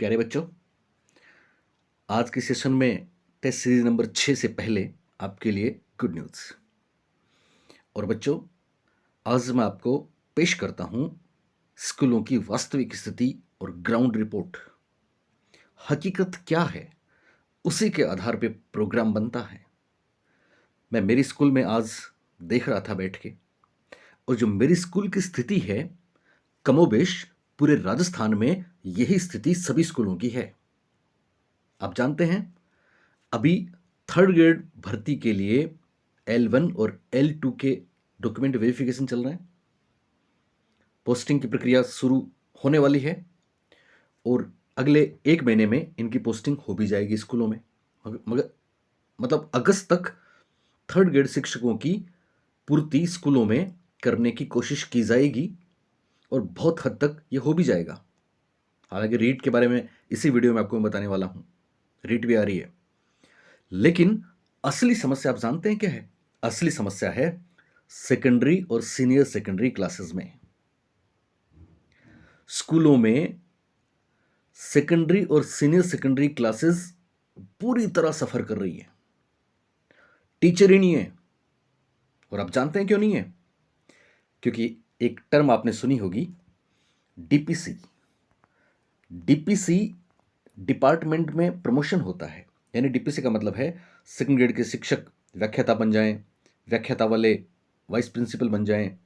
प्यारे बच्चों, आज के सेशन में टेस्ट सीरीज नंबर 6 से पहले आपके लिए गुड न्यूज़। और बच्चों, आज मैं आपको पेश करता हूं स्कूलों की वास्तविक स्थिति और ग्राउंड रिपोर्ट। हकीकत क्या है, उसी के आधार पे प्रोग्राम बनता है। मैं मेरी स्कूल में आज देख रहा था बैठ के, और जो मेरी स्कूल की स्थिति है, कमोबेश पूरे राजस्थान में यही स्थिति सभी स्कूलों की है। आप जानते हैं, अभी थर्ड ग्रेड भर्ती के लिए L1 और L2 के डॉक्यूमेंट वेरिफिकेशन चल रहे हैं। पोस्टिंग की प्रक्रिया शुरू होने वाली है और अगले 1 महीने में इनकी पोस्टिंग हो भी जाएगी स्कूलों में। मगर मतलब अगस्त तक थर्ड ग्रेड शिक्षकों की पूर्ति स्कूलों में करने की कोशिश की जाएगी और बहुत हद तक ये हो भी जाएगा। हालांकि रीट के बारे में इसी वीडियो में आपको मैं बताने वाला हूँ। रीट भी आ रही है, लेकिन असली समस्या आप जानते हैं क्या है? असली समस्या है सेकेंडरी और सीनियर सेकेंडरी क्लासेस में। स्कूलों में सेकेंडरी और सीनियर सेकेंडरी क्लासेस पूरी तरह सफर कर रही है। टीचर ही नहीं है। और आप जानते हैं क्यों नहीं है? क्योंकि एक टर्म आपने सुनी होगी, डीपीसी। डीपीसी डिपार्टमेंट में प्रमोशन होता है। यानी डीपीसी का मतलब है सेकंड ग्रेड के शिक्षक व्याख्याता बन जाएं, व्याख्याता वाले वाइस प्रिंसिपल बन जाएं,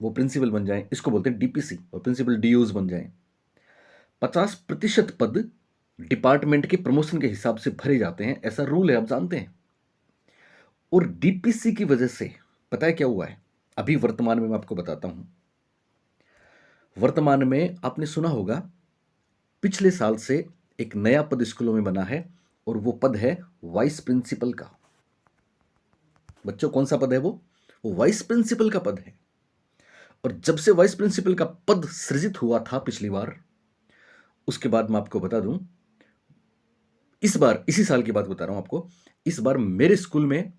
वो प्रिंसिपल बन जाएं, इसको बोलते हैं डीपीसी। और प्रिंसिपल डीयूज बन जाएं। 50% पद डिपार्टमेंट के प्रमोशन के हिसाब से भरे जाते हैं, ऐसा रूल है, आप जानते हैं। और डीपीसी की वजह से पता है क्या हुआ है? अभी वर्तमान में मैं आपको बताता हूं। वर्तमान में आपने सुना होगा, पिछले साल से एक नया पद स्कूलों में बना है और वो पद है वाइस प्रिंसिपल का। बच्चों, कौन सा पद है वो वाइस प्रिंसिपल का पद है। और जब से वाइस प्रिंसिपल का पद सृजित हुआ था पिछली बार, उसके बाद मैं आपको बता दूं, इस बार इसी साल की बात बता रहा हूं आपको, इस बार मेरे स्कूल में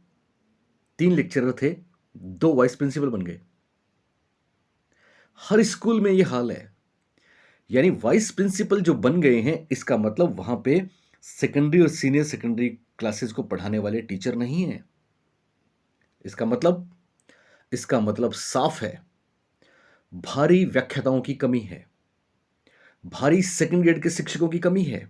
3 लेक्चरर थे, 2 वाइस प्रिंसिपल बन गए। हर स्कूल में यह हाल है। यानी वाइस प्रिंसिपल जो बन गए हैं, इसका मतलब वहां पे सेकेंडरी और सीनियर सेकेंडरी क्लासेस को पढ़ाने वाले टीचर नहीं है। इसका मतलब साफ है, भारी व्याख्याताओं की कमी है, भारी सेकंड ग्रेड के शिक्षकों की कमी है।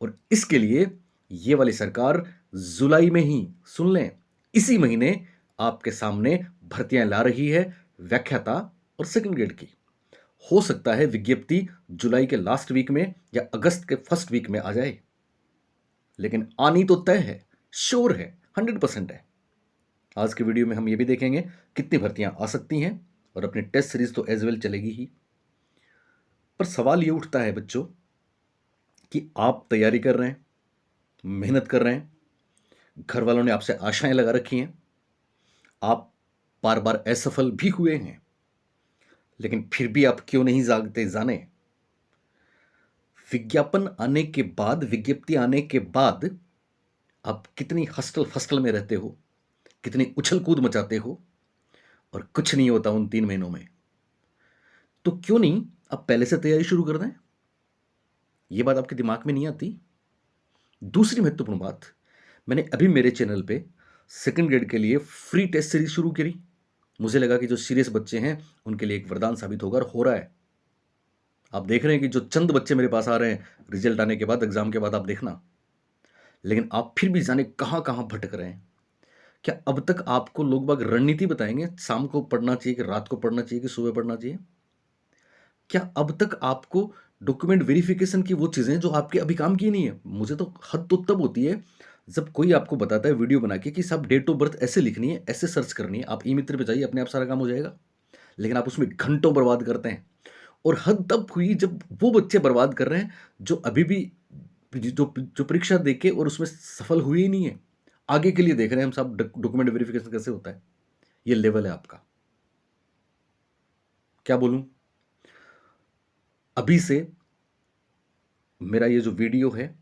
और इसके लिए ये वाली सरकार जुलाई में ही, सुन लें, इसी महीने आपके सामने भर्तियां ला रही है व्याख्याता और सेकंड ग्रेड की। हो सकता है विज्ञप्ति जुलाई के लास्ट वीक में या अगस्त के फर्स्ट वीक में आ जाए, लेकिन आनी तो तय है, श्योर है, 100% है। आज के वीडियो में हम ये भी देखेंगे कितनी भर्तियां आ सकती हैं, और अपनी टेस्ट सीरीज तो एज वेल चलेगी ही। पर सवाल ये उठता है बच्चों कि आप तैयारी कर रहे हैं, मेहनत कर रहे हैं, घर वालों ने आपसे आशाएं लगा रखी हैं, आप बार बार असफल भी हुए हैं, लेकिन फिर भी आप क्यों नहीं जागते जाने? विज्ञापन आने के बाद, विज्ञप्ति आने के बाद आप कितनी हस्टल फस्टल में रहते हो, कितनी उछल कूद मचाते हो, और कुछ नहीं होता उन 3 महीनों में। तो क्यों नहीं आप पहले से तैयारी शुरू कर दें? यह बात आपके दिमाग में नहीं आती? दूसरी महत्वपूर्ण बात, मैंने अभी मेरे चैनल पे सेकंड ग्रेड के लिए फ्री टेस्ट सीरीज शुरू करी। मुझे लगा कि जो सीरियस बच्चे हैं उनके लिए एक वरदान साबित होगा, और हो रहा है। आप देख रहे हैं कि जो चंद बच्चे मेरे पास आ रहे हैं रिजल्ट आने के बाद, एग्जाम के बाद, आप देखना। लेकिन आप फिर भी जाने कहां कहां भटक रहे हैं। क्या अब तक आपको लोग बाग रणनीति बताएंगे, शाम को पढ़ना चाहिए कि रात को पढ़ना चाहिए कि सुबह पढ़ना चाहिए? क्या अब तक आपको डॉक्यूमेंट वेरिफिकेशन की वो चीजें जो आपके अभी काम की नहीं है? मुझे तो हद तो तब होती है जब कोई आपको बताता है वीडियो बना के कि साहब डेट ऑफ बर्थ ऐसे लिखनी है, ऐसे सर्च करनी है, आप ई मित्र पे जाइए, अपने आप सारा काम हो जाएगा। लेकिन आप उसमें घंटों बर्बाद करते हैं। और हद तब हुई जब वो बच्चे बर्बाद कर रहे हैं जो अभी भी जो जो परीक्षा देके और उसमें सफल हुए ही नहीं है, आगे के लिए देख रहे हैं हम सब डॉक्यूमेंट वेरिफिकेशन कैसे होता है। ये लेवल है आपका। क्या बोलूं? अभी से मेरा ये जो वीडियो है,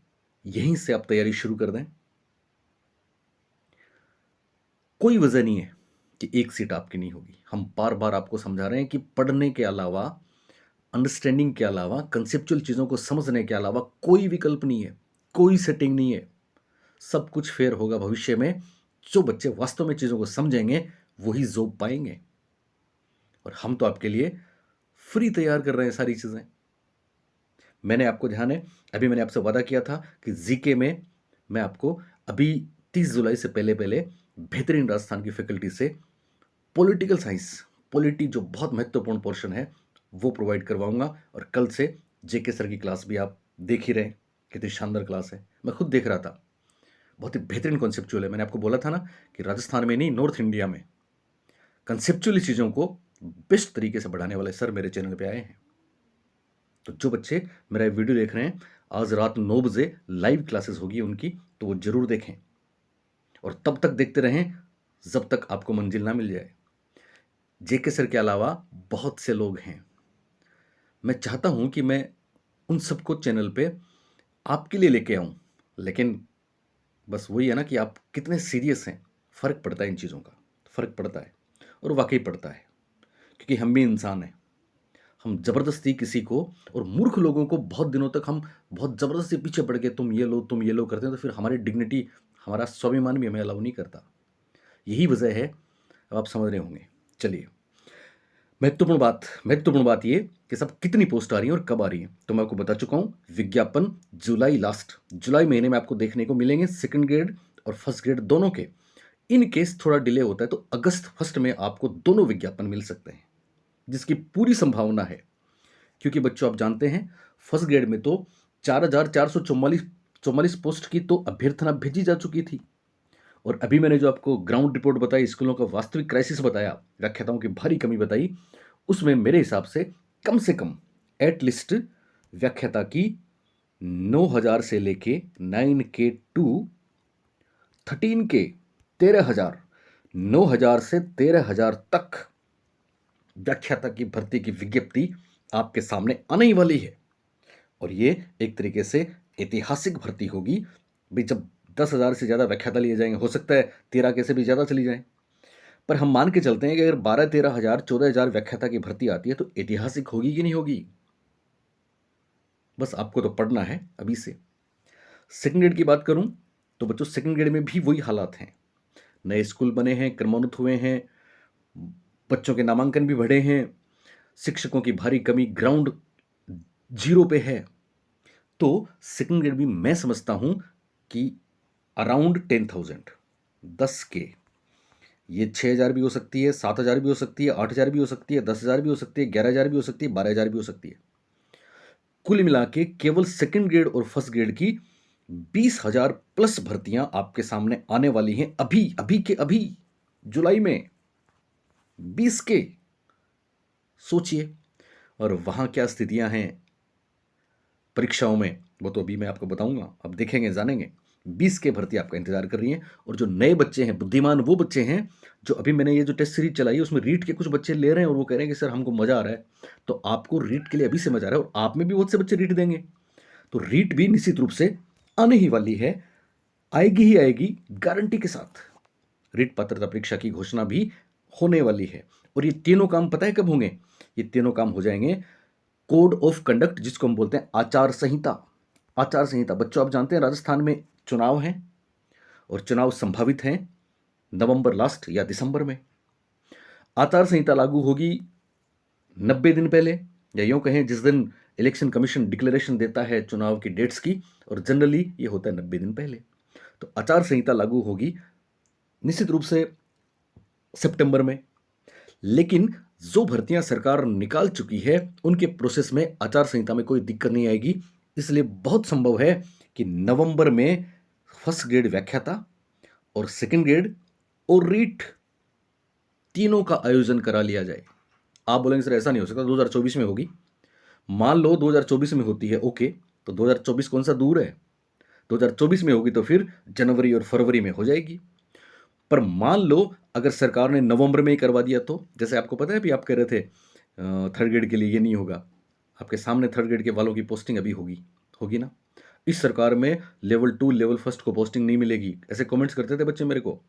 यहीं से आप तैयारी शुरू कर दें। कोई वजह नहीं है कि एक सीट आपकी नहीं होगी। हम बार बार आपको समझा रहे हैं कि पढ़ने के अलावा अंडरस्टैंडिंग के अलावा, कंसेप्चुअल चीज़ों को समझने के अलावा कोई विकल्प नहीं है, कोई सेटिंग नहीं है। सब कुछ फेयर होगा भविष्य में। जो बच्चे वास्तव में चीज़ों को समझेंगे वही जॉब पाएंगे, और हम तो आपके लिए फ्री तैयार कर रहे हैं सारी चीज़ें। मैंने आपको ध्यान है, अभी मैंने आपसे वादा किया था कि जीके में मैं आपको अभी 30 जुलाई से पहले पहले बेहतरीन राजस्थान की फैकल्टी से पॉलिटिकल साइंस, पॉलिटी जो बहुत महत्वपूर्ण पोर्शन है, वो प्रोवाइड करवाऊंगा। और कल से जेके सर की क्लास भी आप देख ही रहे हैं, कितनी शानदार क्लास है। मैं खुद देख रहा था, बहुत ही बेहतरीन कॉन्सेप्चुअल है। मैंने आपको बोला था ना कि राजस्थान में नहीं, नॉर्थ इंडिया में कंसेप्चुअली चीज़ों को बेस्ट तरीके से बढ़ाने वाले सर मेरे चैनल पे आए हैं। तो जो बच्चे मेरा ये वीडियो देख रहे हैं, आज रात 9 बजे लाइव क्लासेस होगी उनकी, तो वो जरूर देखें और तब तक देखते रहें जब तक आपको मंजिल ना मिल जाए। जेके सर के अलावा बहुत से लोग हैं। मैं चाहता हूं कि मैं उन सबको चैनल पे आपके लिए लेके आऊं, लेकिन बस वही है ना कि आप कितने सीरियस हैं। फ़र्क पड़ता है इन चीज़ों का, फ़र्क पड़ता है, और वाकई पड़ता है, क्योंकि हम भी इंसान हैं। हम ज़बरदस्ती किसी को, और मूर्ख लोगों को बहुत दिनों तक हम बहुत ज़बरदस्ती पीछे पड़ के तुम ये लो तुम ये लो करते हैं, तो फिर हमारी डिग्निटी, हमारा स्वाभिमान भी हमें अलाउ नहीं करता। यही वजह है, अब आप समझ रहे होंगे। चलिए, महत्वपूर्ण बात ये कि सब कितनी पोस्ट आ रही है और कब आ रही है, तो मैं आपको बता चुका हूँ। विज्ञापन जुलाई महीने में आपको देखने को मिलेंगे, सेकंड ग्रेड और फर्स्ट ग्रेड दोनों के। इन केस थोड़ा डिले होता है तो अगस्त फर्स्ट में आपको दोनों विज्ञापन मिल सकते हैं, जिसकी पूरी संभावना है। क्योंकि बच्चों, आप जानते हैं फर्स्ट ग्रेड में तो 4,444 पोस्ट की तो अभ्यर्थना भेजी जा चुकी थी, और अभी मैंने जो आपको ग्राउंड रिपोर्ट बताई, स्कूलों का वास्तविक क्राइसिस बताया, व्याख्याताओं की भारी कमी बताई, उसमें मेरे हिसाब से कम एटलीस्ट व्याख्याता की 9,000 से लेके 9K टू 13K 13,000, 9,000 से 13,000 तक व्याख्याता की भर्ती की विज्ञप्ति आपके सामने आने ही वाली है। और ये एक तरीके से ऐतिहासिक भर्ती होगी भाई। जब 10,000 से ज़्यादा व्याख्याता लिए जाएंगे, हो सकता है 13K से भी ज़्यादा चली जाए, पर हम मान के चलते हैं कि अगर 12-13,000 14,000 व्याख्याता की भर्ती आती है तो ऐतिहासिक होगी कि नहीं होगी। बस आपको तो पढ़ना है अभी से। सेकंड ग्रेड की बात करूं तो बच्चों, सेकंड ग्रेड में भी वही हालात हैं। नए स्कूल बने हैं, क्रमोन्नत हुए हैं, बच्चों के नामांकन भी बढ़े हैं, शिक्षकों की भारी कमी, ग्राउंड जीरो पे है। तो सेकंड ग्रेड भी मैं समझता हूं कि अराउंड 10,000, 10K, ये 6,000 भी हो सकती है, 7,000 भी हो सकती है, 8,000 भी हो सकती है, 10,000 भी हो सकती है, 11,000 भी हो सकती है, 12,000 भी हो सकती है। कुल मिला के केवल सेकंड ग्रेड और फर्स्ट ग्रेड की 20,000 प्लस भर्तियां आपके सामने आने वाली हैं अभी अभी के अभी, जुलाई में 20K। सोचिए, और वहां क्या स्थितियां हैं परीक्षाओं में, वो तो अभी मैं आपको बताऊंगा, अब देखेंगे जानेंगे। 20K भर्ती आपका इंतजार कर रही है। और जो नए बच्चे हैं, बुद्धिमान वो बच्चे हैं जो अभी मैंने ये जो टेस्ट सीरीज चलाई है उसमें रीट के कुछ बच्चे ले रहे हैं, और वो कह रहे हैं कि सर हमको मजा आ रहा है। तो आपको रीट के लिए अभी से मजा आ रहा है, और आप में भी बहुत से बच्चे रीट देंगे, तो रीट भी निश्चित रूप से आने ही वाली है, आएगी ही आएगी गारंटी के साथ। रीट पात्रता परीक्षा की घोषणा भी होने वाली है। और ये तीनों काम पता है कब होंगे? ये तीनों काम हो जाएंगे कोड ऑफ कंडक्ट, जिसको हम बोलते हैं आचार संहिता। आचार संहिता बच्चों, आप जानते हैं राजस्थान में चुनाव हैं, और चुनाव संभावित हैं नवंबर लास्ट या दिसंबर में। आचार संहिता लागू होगी 90 दिन पहले, या यूं कहें जिस दिन इलेक्शन कमीशन डिक्लेरेशन देता है चुनाव की डेट्स की, और जनरली ये होता है 90 दिन पहले। तो आचार संहिता लागू होगी निश्चित रूप से सितंबर में। लेकिन जो भर्तियां सरकार निकाल चुकी है उनके प्रोसेस में आचार संहिता में कोई दिक्कत नहीं आएगी, इसलिए बहुत संभव है कि नवंबर में फर्स्ट ग्रेड व्याख्याता और सेकंड ग्रेड और रीट तीनों का आयोजन करा लिया जाए। आप बोलेंगे सर ऐसा नहीं हो सकता, 2024 में होगी। मान लो 2024 में होती है, ओके, तो 2024 कौन सा दूर है? 2024 में होगी तो फिर जनवरी और फरवरी में हो जाएगी। पर मान लो अगर सरकार ने नवंबर में ही करवा दिया, तो जैसे आपको पता है अभी आप कह रहे थे थर्ड ग्रेड के लिए ये नहीं होगा, आपके सामने थर्ड ग्रेड के वालों की पोस्टिंग अभी होगी ना। इस सरकार में लेवल 2 लेवल फर्स्ट को पोस्टिंग नहीं मिलेगी, ऐसे कमेंट्स करते थे बच्चे मेरे को।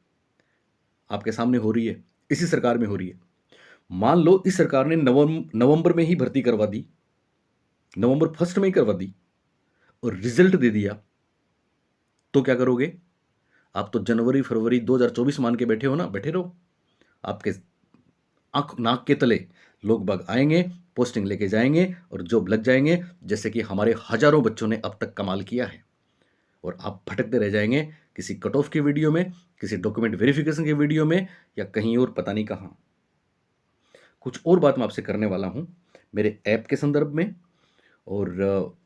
आपके सामने हो रही है, इसी सरकार में हो रही है। मान लो इस सरकार ने नवंबर में ही भर्ती करवा दी, नवंबर फर्स्ट में ही करवा दी और रिजल्ट दे दिया, तो क्या करोगे? आप तो जनवरी फरवरी 2024 मान के बैठे हो ना, बैठे रहो। आपके आंख नाक के तले लोग बाग आएंगे, पोस्टिंग लेके जाएंगे और जॉब लग जाएंगे, जैसे कि हमारे हजारों बच्चों ने अब तक कमाल किया है। और आप भटकते रह जाएंगे किसी कट ऑफ की वीडियो में, किसी डॉक्यूमेंट वेरिफिकेशन की वीडियो में, या कहीं और पता नहीं कहाँ। कुछ और बात मैं आपसे करने वाला हूं मेरे ऐप के संदर्भ में, और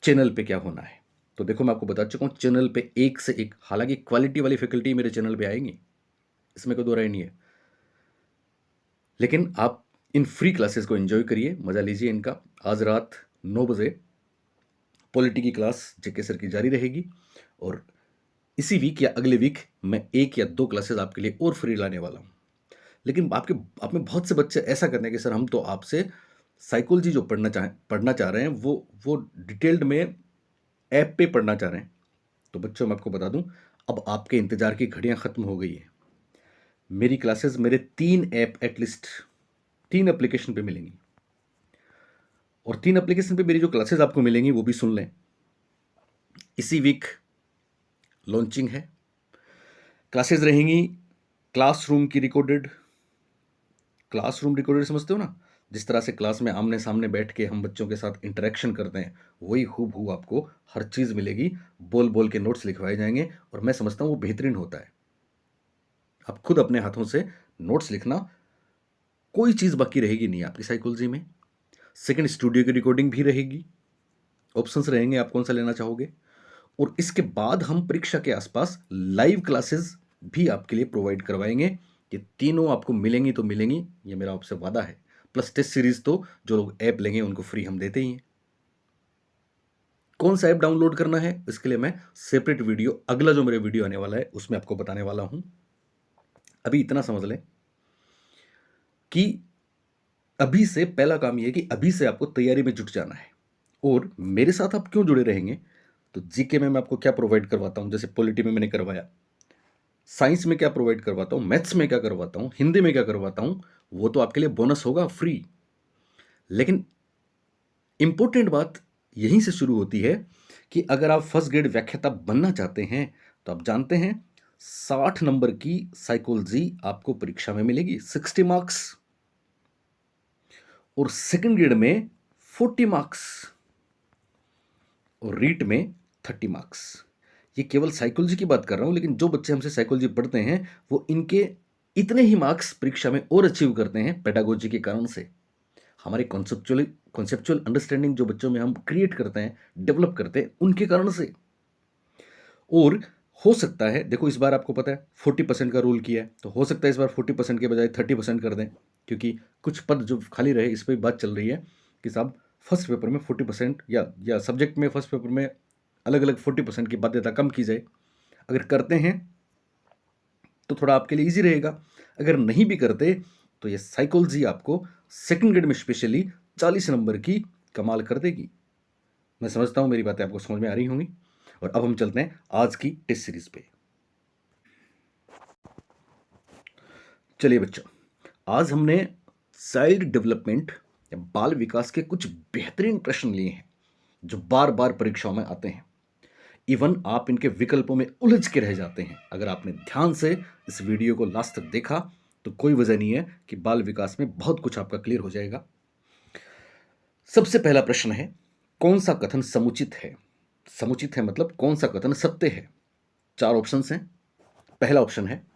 चैनल पे क्या होना है। तो देखो, मैं आपको बता चुका हूं, चैनल पे एक से एक, हालांकि क्वालिटी वाली फैकल्टी मेरे चैनल पे आएंगी, इसमें कोई दो राय नहीं है, लेकिन आप इन फ्री क्लासेस को एंजॉय करिए, मजा लीजिए इनका। आज रात 9 बजे पॉलिटी की क्लास जेके सर की जारी रहेगी, और इसी वीक या अगले वीक मैं 1 या 2 क्लासेस आपके लिए और फ्री लाने वाला हूं। लेकिन आप में बहुत से बच्चे ऐसा करते हैं कि सर हम तो आपसे साइकोलॉजी जो पढ़ना चाह रहे हैं वो डिटेल्ड में ऐप पे पढ़ना चाह रहे हैं। तो बच्चों, मैं आपको बता दूं, अब आपके इंतजार की घड़ियां खत्म हो गई है। मेरी क्लासेस मेरे 3 ऐप, एटलीस्ट 3 एप्लीकेशन पे मिलेंगी, और 3 एप्लीकेशन पे मेरी जो क्लासेस आपको मिलेंगी वो भी सुन लें। इसी वीक लॉन्चिंग है, क्लासेस रहेंगी क्लासरूम रिकॉर्डेड समझते हो ना, जिस तरह से क्लास में आमने सामने बैठ के हम बच्चों के साथ इंटरेक्शन करते हैं, वही हूबहू आपको हर चीज़ मिलेगी। बोल बोल के नोट्स लिखवाए जाएंगे, और मैं समझता हूँ वो बेहतरीन होता है। आप खुद अपने हाथों से नोट्स लिखना, कोई चीज़ बाकी रहेगी नहीं आपकी साइकोलॉजी में। सेकंड, स्टूडियो की रिकॉर्डिंग भी रहेगी, ऑप्शंस रहेंगे आप कौन सा लेना चाहोगे। और इसके बाद हम परीक्षा के आसपास लाइव क्लासेस भी आपके लिए प्रोवाइड करवाएंगे। ये तीनों आपको मिलेंगी तो मिलेंगी, ये मेरा आपसे वादा है। प्लस टेस्ट सीरीज तो जो लोग ऐप लेंगे उनको फ्री हम देते ही हैं। कौन सा ऐप डाउनलोड करना है, इसके लिए मैं सेपरेट वीडियो, अगला जो मेरे वीडियो आने वाला है उसमें आपको बताने वाला हूं। अभी इतना समझ लें कि अभी से पहला काम यह है कि अभी से आपको तैयारी में जुट जाना है। और मेरे साथ आप क्यों जुड़े रहेंगे, तो जीके में मैं आपको क्या प्रोवाइड करवाता हूं, जैसे पॉलिटी में मैंने करवाया, साइंस में क्या प्रोवाइड करवाता हूं, मैथ्स में क्या करवाता हूं, हिंदी में क्या करवाता हूं, वो तो आपके लिए बोनस होगा, फ्री। लेकिन इंपॉर्टेंट बात यहीं से शुरू होती है कि अगर आप फर्स्ट ग्रेड व्याख्याता बनना चाहते हैं, तो आप जानते हैं 60 नंबर की साइकोलॉजी आपको परीक्षा में मिलेगी, 60 मार्क्स, और सेकंड ग्रेड में 40 मार्क्स, और रीट में 30 मार्क्स। ये केवल साइकोलॉजी की बात कर रहा हूं, लेकिन जो बच्चे हमसे साइकोलॉजी पढ़ते हैं वो इनके इतने ही मार्क्स परीक्षा में और अचीव करते हैं पेडागोजी के कारण से। हमारे कॉन्सेप्चुअल अंडरस्टैंडिंग जो बच्चों में हम क्रिएट करते हैं, डेवलप करते हैं, उनके कारण से। और हो सकता है, देखो इस बार आपको पता है 40% का रूल किया है, तो हो सकता है इस बार 40% के बजाय 30% कर दें, क्योंकि कुछ पद जो खाली रहे इस पर बात चल रही है कि साहब फर्स्ट पेपर में 40% या सब्जेक्ट में फर्स्ट पेपर में अलग अलग 40% की बाध्यता कम की जाए। अगर करते हैं तो थोड़ा आपके लिए ईजी रहेगा, अगर नहीं भी करते तो ये साइकोलॉजी आपको सेकंड ग्रेड में स्पेशली 40 नंबर की कमाल कर देगी। मैं समझता हूं मेरी बातें आपको समझ में आ रही होंगी। और अब हम चलते हैं आज की टेस्ट सीरीज पे। चलिए बच्चों, आज हमने चाइल्ड डेवलपमेंट या बाल विकास के कुछ बेहतरीन प्रश्न लिए हैं जो बार बार परीक्षाओं में आते हैं। इवन आप इनके विकल्पों में उलझ के रह जाते हैं। अगर आपने ध्यान से इस वीडियो को लास्ट तक देखा तो कोई वजह नहीं है कि बाल विकास में बहुत कुछ आपका क्लियर हो जाएगा। सबसे पहला प्रश्न है, कौन सा कथन समुचित है? समुचित है मतलब कौन सा कथन सत्य है? 4 ऑप्शंस हैं। पहला ऑप्शन है,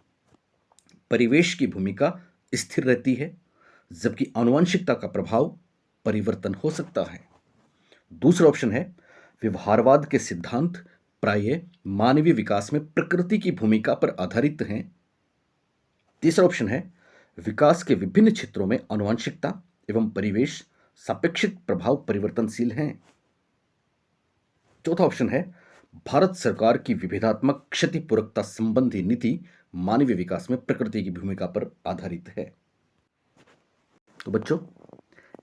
परिवेश की भूमिका स्थिर रहती है, जबकि आनुवंशिकता का प्रभाव परिवर्तन हो सकता है। दूसरा ऑप्शन है, व्यवहारवाद के सिद्धांत प्रायः मानवीय विकास में प्रकृति की भूमिका पर आधारित हैं। तीसरा ऑप्शन है, विकास के विभिन्न क्षेत्रों में आनुवंशिकता एवं परिवेश सापेक्षिक प्रभाव परिवर्तनशील हैं। चौथा ऑप्शन है, भारत सरकार की विभेदात्मक क्षतिपूरकता संबंधी नीति मानवीय विकास में प्रकृति की भूमिका पर आधारित है। तो बच्चों,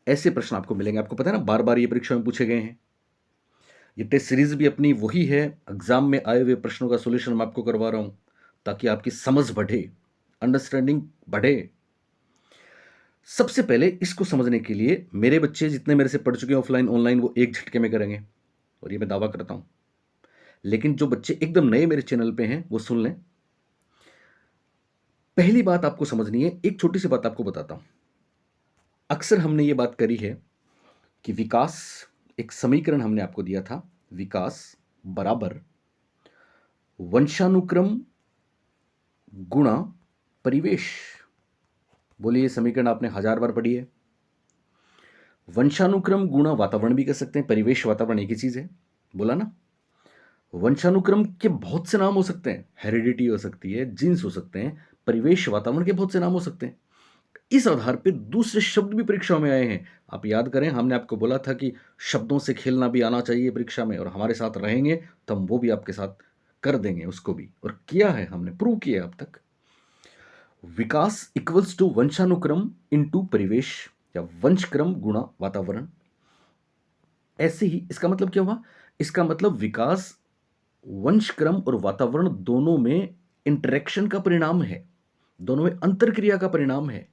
ऐसे प्रश्न आपको मिलेंगे। आपको पता है ना, बार बार ये परीक्षा में पूछे गए हैं। ये टेस्ट सीरीज भी अपनी वही है, एग्जाम में आए हुए प्रश्नों का सॉल्यूशन मैं आपको करवा रहा हूं ताकि आपकी समझ बढ़े, अंडरस्टैंडिंग बढ़े। सबसे पहले इसको समझने के लिए मेरे बच्चे जितने मेरे से पढ़ चुके हैं ऑफलाइन ऑनलाइन, वो एक झटके में करेंगे, और ये मैं दावा करता हूं। लेकिन जो बच्चे एकदम नए मेरे चैनल पे हैं वो सुन लें। पहली बात आपको समझनी है, एक छोटी सी बात आपको बताता हूं। अक्सर हमने ये बात करी है कि विकास, एक समीकरण हमने आपको दिया था, विकास बराबर वंशानुक्रम गुणा परिवेश। बोलिए, ये समीकरण आपने 1000 बार पढ़ी है। वंशानुक्रम गुणा वातावरण भी कह सकते हैं, परिवेश वातावरण एक ही चीज है, बोला ना। वंशानुक्रम के बहुत से नाम हो सकते हैं, हेरिडिटी हो सकती है, जीन्स हो सकते हैं, परिवेश वातावरण के बहुत से नाम हो सकते हैं। इस आधार पे दूसरे शब्द भी परीक्षा में आए हैं। आप याद करें, हमने आपको बोला था कि शब्दों से खेलना भी आना चाहिए परीक्षा में, और हमारे साथ रहेंगे तो हम वो भी आपके साथ कर देंगे उसको भी, और किया है, हमने प्रूव किया अब तक। विकास इक्वल्स टू वंशानुक्रम इनटू परिवेश, या वंशक्रम गुणा वातावरण। ऐसे ही इसका मतलब क्या हुआ? इसका मतलब विकास वंशक्रम और वातावरण दोनों में इंटरेक्शन का परिणाम है, दोनों में अंतरक्रिया का परिणाम है।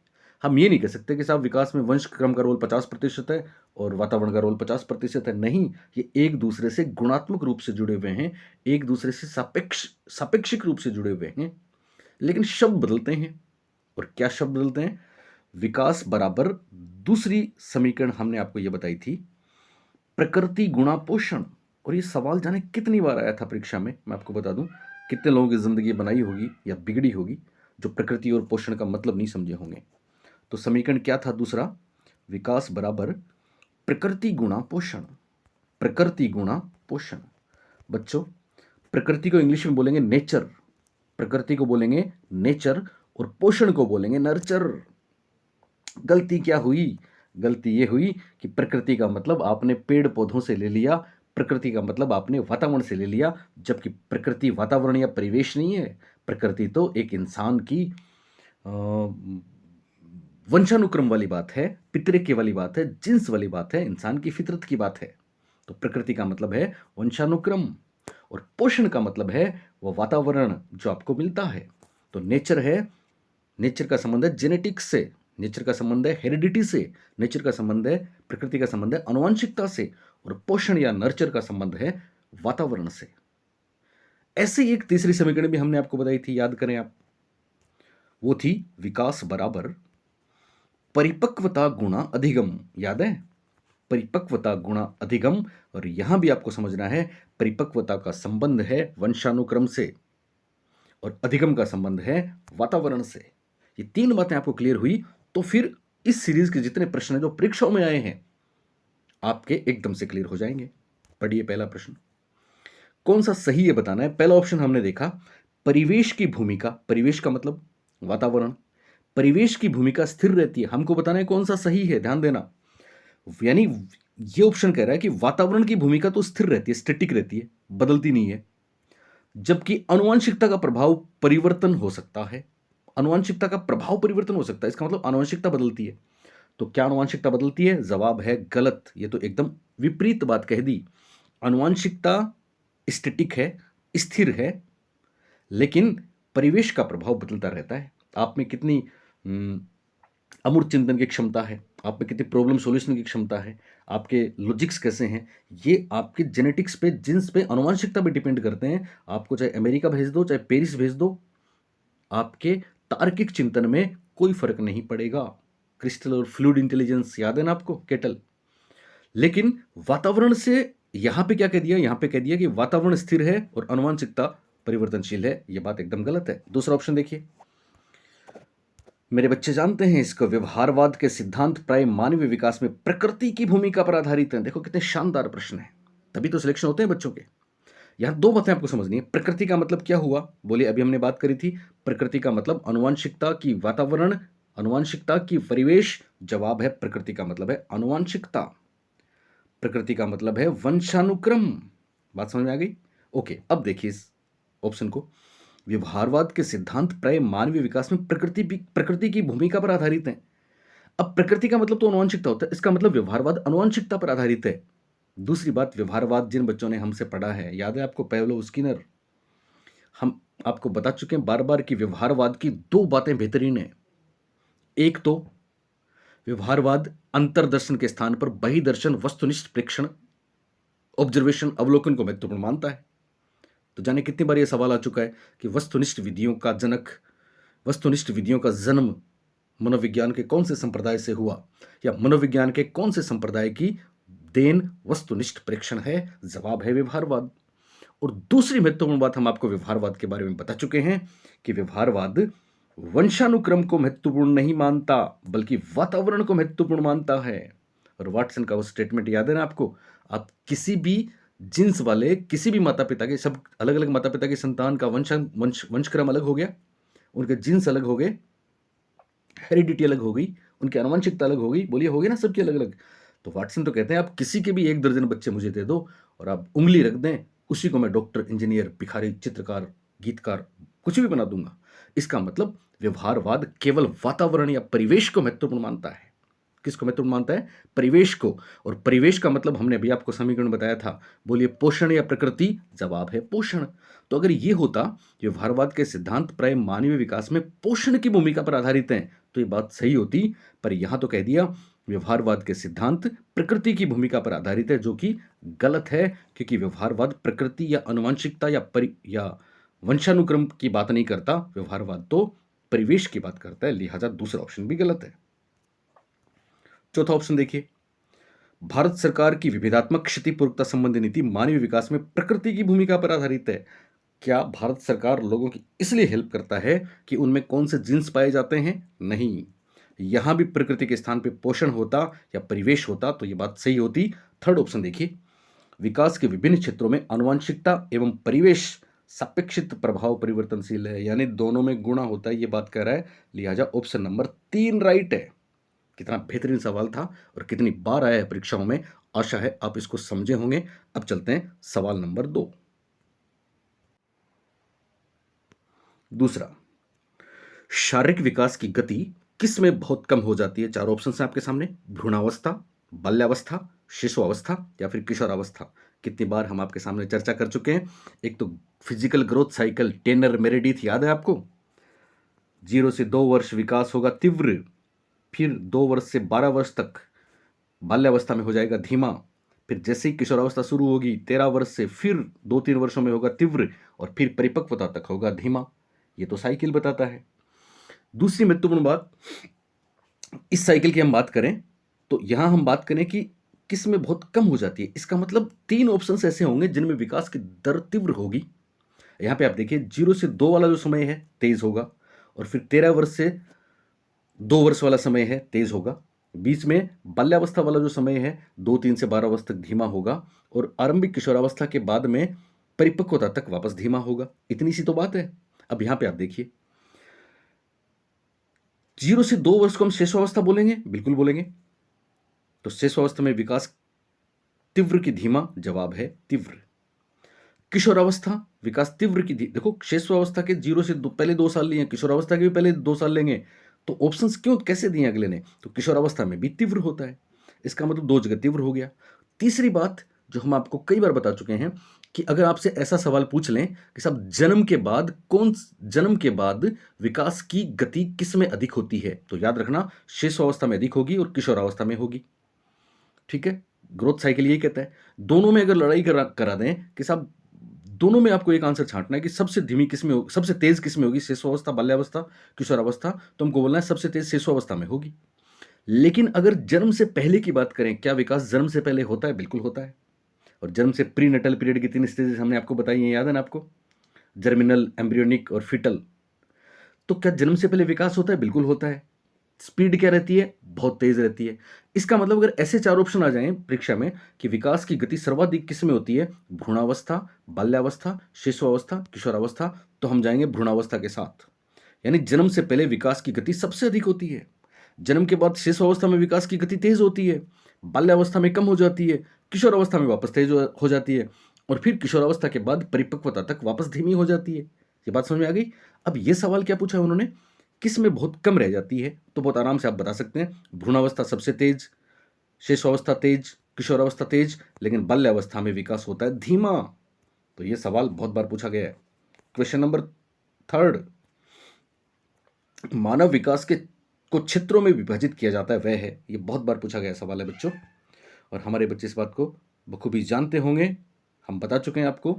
हम ये नहीं कह सकते कि साहब विकास में वंशक्रम का रोल 50% है और वातावरण का रोल 50% है। नहीं, ये एक दूसरे से गुणात्मक रूप से जुड़े हुए हैं, एक दूसरे से सापेक्षिक रूप से जुड़े हुए हैं, लेकिन शब्द बदलते हैं। और क्या शब्द बदलते हैं? विकास बराबर, दूसरी समीकरण हमने आपको यह बताई थी, प्रकृति गुणा पोषण। और ये सवाल जाने कितनी बार आया था परीक्षा में, मैं आपको बता दूं। कितने लोगों की जिंदगी बनाई होगी या बिगड़ी होगी जो प्रकृति और पोषण का मतलब नहीं समझे होंगे। तो समीकरण क्या था दूसरा? विकास बराबर प्रकृति गुणा पोषण। प्रकृति गुणा पोषण। बच्चों, प्रकृति को इंग्लिश में बोलेंगे नेचर, प्रकृति को बोलेंगे नेचर, और पोषण को बोलेंगे नर्चर। गलती क्या हुई? गलती ये हुई कि प्रकृति का मतलब आपने पेड़ पौधों से ले लिया, प्रकृति का मतलब आपने वातावरण से ले लिया, जबकि प्रकृति वातावरण या परिवेश नहीं है। प्रकृति तो एक इंसान की वंशानुक्रम वाली बात है, पितृके वाली बात है, जिन्स वाली बात है, इंसान की फितरत की बात है। तो प्रकृति का मतलब है वंशानुक्रम, और पोषण का मतलब है वो वातावरण जो आपको मिलता है। तो नेचर है, नेचर का संबंध है जेनेटिक्स से, नेचर का संबंध है हेरिडिटी से, नेचर का संबंध है, प्रकृति का संबंध है आनुवंशिकता से, और पोषण या नर्चर का संबंध है वातावरण से। ऐसे ही एक तीसरी समीकरण भी हमने आपको बताई थी, याद करें आप, वो थी विकास बराबर परिपक्वता गुणा अधिगम। याद है? परिपक्वता गुणा अधिगम। और यहां भी आपको समझना है, परिपक्वता का संबंध है वंशानुक्रम से और अधिगम का संबंध है वातावरण से। ये तीन बातें आपको क्लियर हुई तो फिर इस सीरीज के जितने प्रश्न हैं जो परीक्षाओं में आए हैं आपके एकदम से क्लियर हो जाएंगे। पढ़िए पहला प्रश्न, कौन सा सही है बताना है। पहला ऑप्शन हमने देखा, परिवेश की भूमिका, परिवेश का मतलब वातावरण, परिवेश की भूमिका स्थिर रहती है। हमको बताना है कौन सा सही है, ध्यान देना। यानी ये ऑप्शन कह रहा है कि वातावरण की भूमिका तो स्थिर रहती है, स्टैटिक रहती है, बदलती नहीं है, जबकि आनुवंशिकता का प्रभाव परिवर्तन हो सकता है। आनुवंशिकता का प्रभाव परिवर्तन हो सकता है, इसका मतलब आनुवंशिकता बदलती है। तो क्या आनुवंशिकता बदलती है? जवाब है गलत। ये तो एकदम विपरीत बात कह दी। आनुवंशिकता स्टैटिक है, स्थिर है, लेकिन परिवेश का प्रभाव बदलता रहता है। आप में कितनी अमूर्त चिंतन की क्षमता है, आप में कितनी प्रॉब्लम सॉल्यूशन की क्षमता है, आपके लॉजिक्स कैसे हैं, ये आपके जेनेटिक्स पे, जीन्स पे, आनुवंशिकता पे डिपेंड करते हैं। आपको चाहे अमेरिका भेज दो, चाहे पेरिस भेज दो, आपके तार्किक चिंतन में कोई फर्क नहीं पड़ेगा। क्रिस्टल और फ्लूइड इंटेलिजेंस याद है ना आपको, केटल। लेकिन वातावरण से यहां पे क्या कह दिया? यहां पे कह दिया कि वातावरण स्थिर है और आनुवंशिकता परिवर्तनशील है। यह बात एकदम गलत है। दूसरा ऑप्शन देखिए, मेरे बच्चे जानते हैं इसको, व्यवहारवाद के सिद्धांत प्राय मानवीय विकास में प्रकृति की भूमिका पर आधारित हैं। देखो कितने शानदार प्रश्न है, तभी तो सिलेक्शन होते हैं बच्चों के। यहां दो बातें आपको समझनी है। प्रकृति का मतलब क्या हुआ? बोलिए, अभी हमने बात करी थी, प्रकृति का मतलब आनुवंशिकता की वातावरण, आनुवंशिकता की परिवेश। जवाब है प्रकृति का मतलब है आनुवंशिकता, प्रकृति का मतलब है वंशानुक्रम। बात समझ में आ गई? ओके, अब देखिए इस ऑप्शन को, व्यवहारवाद के सिद्धांत प्राय मानवीय विकास में प्रकृति की भूमिका पर आधारित हैं। अब प्रकृति का मतलब तो आनुवंशिकता होता है, इसका मतलब व्यवहारवाद आनुवंशिकता पर आधारित है। दूसरी बात, व्यवहारवाद जिन बच्चों ने हमसे पढ़ा है, याद है आपको पेवलोव स्किनर, हम आपको बता चुके हैं बार बार कि व्यवहारवाद की दो बातें बेहतरीन है। एक तो व्यवहारवाद अंतर्दर्शन के स्थान पर बहिर्दर्शन वस्तुनिष्ठ प्रेक्षण ऑब्जर्वेशन अवलोकन को महत्वपूर्ण मानता है। तो जाने कितनी बार यह सवाल आ चुका है कि वस्तुनिष्ठ विधियों का जनक, वस्तुनिष्ठ विधियों का जन्म मनोविज्ञान के कौन से संप्रदाय से हुआ, या मनोविज्ञान के कौन से संप्रदाय की देन वस्तुनिष्ठ प्रेक्षण है? जवाब है व्यवहारवाद। और दूसरी महत्वपूर्ण बात हम आपको व्यवहारवाद के बारे में बता चुके हैं कि व्यवहारवाद वंशानुक्रम को महत्वपूर्ण नहीं मानता, बल्कि वातावरण को महत्वपूर्ण मानता है। और वाटसन का वो स्टेटमेंट याद है ना आपको? आप किसी भी जिन्स वाले किसी भी माता पिता के, सब अलग अलग माता पिता की संतान का वंशक्रम अलग हो गया, उनके जिन्स अलग हो गए, हेरिडिटी अलग हो गई, उनकी आनुवंशिकता अलग हो गई, बोलिए हो गई ना सबकी अलग अलग। तो वाटसन तो कहते हैं आप किसी के भी 1 दर्जन बच्चे मुझे दे दो और आप उंगली रख दें, उसी को मैं डॉक्टर, इंजीनियर, भिखारी, चित्रकार, गीतकार, कुछ भी बना दूंगा। इसका मतलब व्यवहारवाद केवल वातावरण या परिवेश को महत्वपूर्ण मानता है। किसको महत्वपूर्ण मानता है? परिवेश को। और परिवेश का मतलब हमने अभी आपको समीकरण बताया था, बोलिए पोषण या प्रकृति? जवाब है पोषण। तो अगर ये होता व्यवहारवाद के सिद्धांत प्राय मानवीय विकास में पोषण की भूमिका पर आधारित हैं, तो ये बात सही होती, पर यहां तो कह दिया व्यवहारवाद के सिद्धांत प्रकृति की भूमिका पर आधारित है, जो कि गलत है, क्योंकि व्यवहारवाद प्रकृति या आनुवंशिकता या वंशानुक्रम की बात नहीं करता। व्यवहारवाद तो परिवेश की बात करता है, लिहाजा दूसरा ऑप्शन भी गलत है। चौथा ऑप्शन देखिए, भारत सरकार की विभेदात्मक क्षतिपूर्तता संबंधी नीति मानवीय विकास में प्रकृति की भूमिका पर आधारित है। क्या भारत सरकार लोगों की इसलिए हेल्प करता है कि उनमें कौन से जीन्स पाए जाते हैं? नहीं, यहां भी प्रकृति के स्थान पर पोषण होता या परिवेश होता तो यह बात सही होती। थर्ड ऑप्शन देखिए, विकास के विभिन्न क्षेत्रों में आनुवंशिकता एवं परिवेश सापेक्षित प्रभाव परिवर्तनशील है, यानी दोनों में गुणा होता है, यह बात कह रहा है, लिहाजा ऑप्शन नंबर 3 राइट है। कितना बेहतरीन सवाल था और कितनी बार आया है परीक्षाओं में, आशा है आप इसको समझे होंगे। अब चलते हैं सवाल नंबर 2। दूसरा, शारीरिक विकास की गति किस में बहुत कम हो जाती है? 4 ऑप्शन है आपके सामने, भ्रूणावस्था, बाल्यावस्था, शिशुअवस्था या फिर किशोरावस्था। कितनी बार हम आपके सामने चर्चा कर चुके हैं। एक तो physical growth cycle, Tanner Meredith याद है आपको? 0 से 2 वर्ष विकास होगा तीव्र, फिर 2 वर्ष से 12 वर्ष तक बाल्यावस्था में हो जाएगा धीमा, फिर जैसे ही किशोरावस्था शुरू होगी 13 वर्ष से फिर 2-3 वर्षों में होगा तीव्र, और फिर परिपक्वता तक होगा धीमा। ये तो साइकिल बताता है। दूसरी महत्वपूर्ण बात, इस साइकिल की हम बात करें तो यहां हम बात करें कि किस में बहुत कम हो जाती है। इसका मतलब 3 ऑप्शंस ऐसे होंगे जिनमें विकास की दर तीव्र होगी। यहां पे आप देखिए 0 से 2 वाला जो समय है तेज होगा, और फिर 13 वर्ष से 2 वर्ष वाला समय है तेज होगा, बीच में बाल्यावस्था वाला जो समय है 2-3 से 12 वर्ष तक धीमा होगा, और आरंभिक किशोरावस्था के बाद में परिपक्वता तक वापस धीमा होगा। इतनी सी तो बात है। अब यहां पे आप देखिए 0 से 2 वर्ष को हम शिशुअवस्था बोलेंगे, बिल्कुल बोलेंगे। तो शिशुअवस्था में विकास तीव्र की धीमा? जवाब है तीव्र। किशोरावस्था विकास तीव्र की देखो, शिशुअवस्था के 0 से पहले 2 साल लिए, किशोरावस्था के भी पहले 2 साल लेंगे, तो ऑप्शंस क्यों कैसे दिए अगले ने? तो किशोरावस्था में भी तीव्र होता है, इसका मतलब 2 जगह तीव्र हो गया। तीसरी बात जो हम आपको कई बार बता चुके हैं कि अगर आपसे ऐसा सवाल पूछ लें कि साहब जन्म के बाद विकास की गति किस में अधिक होती है, तो याद रखना शिशुअवस्था में अधिक होगी और किशोरावस्था में होगी। ठीक है, ग्रोथ साइकिल यही कहता है। दोनों में अगर लड़ाई करा दें कि साहब दोनों में आपको एक आंसर छांटना है कि सबसे धीमी किसमें होगी, सबसे तेज किसमें होगी, शिशुअवस्था, बाल्यावस्था, किशोरावस्था, तो हमको बोलना है सबसे तेज शिशुअवस्था में होगी। लेकिन अगर जन्म से पहले की बात करें, क्या विकास जन्म से पहले होता है? बिल्कुल होता है। और जन्म से प्रीनेटल पीरियड की 3 स्टेजेस हमने आपको बताई हैं, याद है ना आपको? जर्मिनल, एम्ब्रियोनिक और फिटल। तो क्या जन्म से पहले विकास होता है? बिल्कुल होता है। स्पीड क्या रहती है? बहुत तेज रहती है। इसका मतलब अगर ऐसे 4 ऑप्शन आ जाएं परीक्षा में कि विकास की गति सर्वाधिक किस में होती है, भ्रूणावस्था, बाल्यावस्था, शिशुअवस्था, किशोरावस्था, तो हम जाएंगे भ्रूणावस्था के साथ। यानी जन्म से पहले विकास की गति सबसे अधिक होती है, जन्म के बाद शिशुअवस्था में विकास की गति तेज होती है, बाल्यावस्था में कम हो जाती है, किशोरावस्था में वापस तेज हो जाती है, और फिर किशोरावस्था के बाद परिपक्वता तक वापस धीमी हो जाती है। ये बात समझ में आ गई? अब ये सवाल क्या पूछा है उन्होंने, किस में बहुत कम रह जाती है, तो बहुत आराम से आप बता सकते हैं भ्रूणावस्था सबसे तेज, शिशुअवस्था तेज, किशोरावस्था तेज, लेकिन बाल्यावस्था में विकास होता है धीमा। तो यह सवाल बहुत बार पूछा गया है। क्वेश्चन नंबर 3, मानव विकास के को क्षेत्रों में विभाजित किया जाता है वह है। ये बहुत बार पूछा गया सवाल है बच्चों, और हमारे बच्चे इस बात को बखूबी जानते होंगे। हम बता चुके हैं आपको।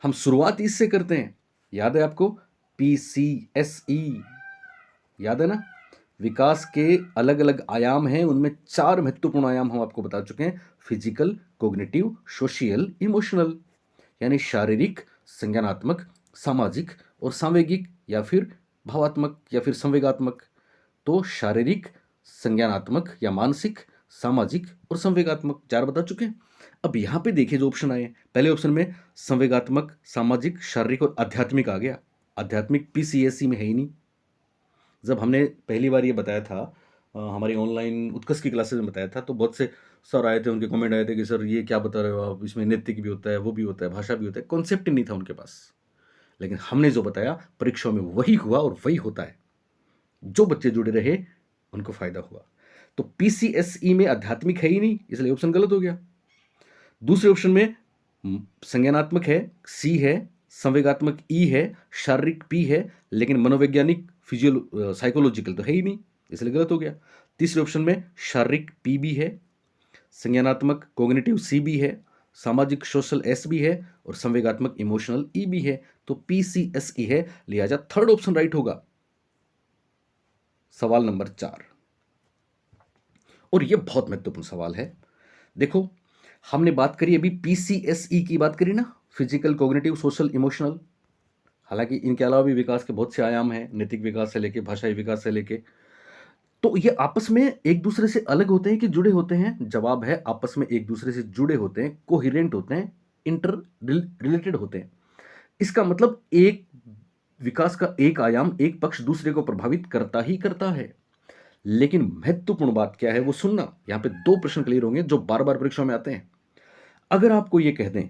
हम शुरुआत इससे करते हैं, याद है आपको? PCSE, याद है ना? विकास के अलग अलग आयाम हैं, उनमें 4 महत्वपूर्ण आयाम हम आपको बता चुके हैं। फिजिकल, कोग्निटिव, सोशियल, इमोशनल, यानी शारीरिक, संज्ञानात्मक, सामाजिक और सांवेगिक, या फिर भावात्मक, या फिर संवेगात्मक। तो शारीरिक, संज्ञानात्मक या मानसिक, सामाजिक और संवेगात्मक 4 बता चुके हैं। अब यहाँ पे देखिए जो ऑप्शन आए, पहले ऑप्शन में संवेगात्मक, सामाजिक, शारीरिक और आध्यात्मिक आ गया। आध्यात्मिक PCSE में है ही नहीं। जब हमने पहली बार ये बताया था, हमारी ऑनलाइन उत्कर्ष की क्लासेस में बताया था, तो बहुत से सर आए थे, उनके कमेंट आए थे कि सर ये क्या बता रहे हो आप, इसमें नैतिक भी होता है, वो भी होता है, भाषा भी होता है। कॉन्सेप्ट ही नहीं था उनके पास। लेकिन हमने जो बताया परीक्षाओं में वही हुआ और वही होता है। जो बच्चे जुड़े रहे उनको फायदा हुआ। तो PCSE में आध्यात्मिक है ही नहीं, इसलिए ऑप्शन गलत हो गया। दूसरे ऑप्शन में संज्ञानात्मक है, C है, संवेगात्मक E है, शारीरिक P है, लेकिन मनोवैज्ञानिक साइकोलॉजिकल तो है ही नहीं, इसलिए गलत हो गया। तीसरे ऑप्शन में शारीरिक P भी है, संज्ञानात्मक कोग्निटिव C भी है, सामाजिक सोशल S भी है और संवेगात्मक इमोशनल E भी है। तो PCSE है, लिहाजा थर्ड ऑप्शन राइट होगा, सवाल नंबर 4। और यह बहुत महत्वपूर्ण सवाल है। देखो, हमने बात करी अभी PCSE की बात करी ना, फिजिकल, कोग्निटिव, सोशल, इमोशनल। हालांकि इनके अलावा भी विकास के बहुत से आयाम हैं, नैतिक विकास से लेके भाषाई विकास से लेके। तो ये आपस में एक दूसरे से अलग होते हैं कि जुड़े होते हैं? जवाब है आपस में एक दूसरे से जुड़े होते हैं, कोहिरेंट होते हैं, इंटर रिलेटेड होते हैं। इसका मतलब एक विकास का एक आयाम एक पक्ष दूसरे को प्रभावित करता ही करता है। लेकिन महत्वपूर्ण बात क्या है वो सुनना। यहां पे 2 प्रश्न क्लियर होंगे जो बार बार परीक्षा में आते हैं। अगर आपको ये कह दें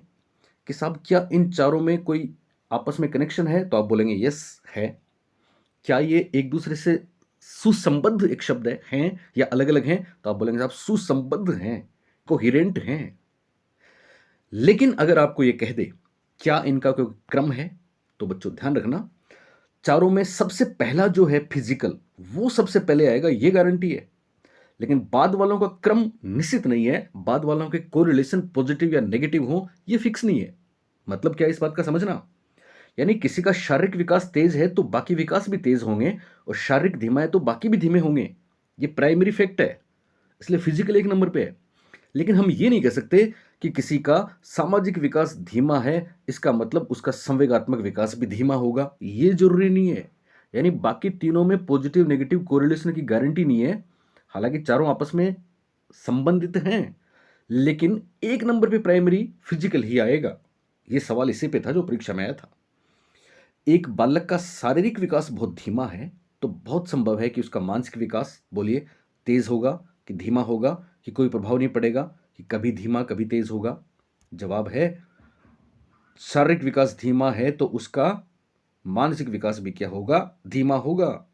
कि साहब क्या इन चारों में कोई आपस में कनेक्शन है, तो आप बोलेंगे यस है। क्या ये एक दूसरे से सुसंबद्ध एक शब्द है, हैं या अलग अलग हैं, तो आप बोलेंगे साहब सुसंबद्ध हैं, कोहिरेंट हैं। लेकिन अगर आपको ये कह दे क्या इनका कोई क्रम है, तो बच्चों ध्यान रखना, चारों में सबसे पहला जो है फिजिकल, वो सबसे पहले आएगा, ये गारंटी है। लेकिन बाद वालों का क्रम निश्चित नहीं है, बाद वालों के कोरिलेशन पॉजिटिव या नेगेटिव हो ये फिक्स नहीं है। मतलब क्या इस बात का समझना, यानी किसी का शारीरिक विकास तेज है तो बाकी विकास भी तेज होंगे, और शारीरिक धीमा है तो बाकी भी धीमे होंगे। ये प्राइमरी फैक्ट है, इसलिए फिजिकल एक नंबर पे है। लेकिन हम ये नहीं कह सकते कि किसी का सामाजिक विकास धीमा है इसका मतलब उसका संवेगात्मक विकास भी धीमा होगा, ये जरूरी नहीं है। यानी बाकी तीनों में पॉजिटिव नेगेटिव कोरिलेशन की गारंटी नहीं है। हालांकि चारों आपस में संबंधित हैं, लेकिन एक नंबर पे प्राइमरी फिजिकल ही आएगा। ये सवाल इसी पे था जो परीक्षा में आया था। एक बालक का शारीरिक विकास बहुत धीमा है तो बहुत संभव है कि उसका मानसिक विकास, बोलिए, तेज होगा कि धीमा होगा, कि कोई प्रभाव नहीं पड़ेगा, कि कभी धीमा कभी तेज होगा। जवाब है शारीरिक विकास धीमा है तो उसका मानसिक विकास भी क्या होगा, धीमा होगा।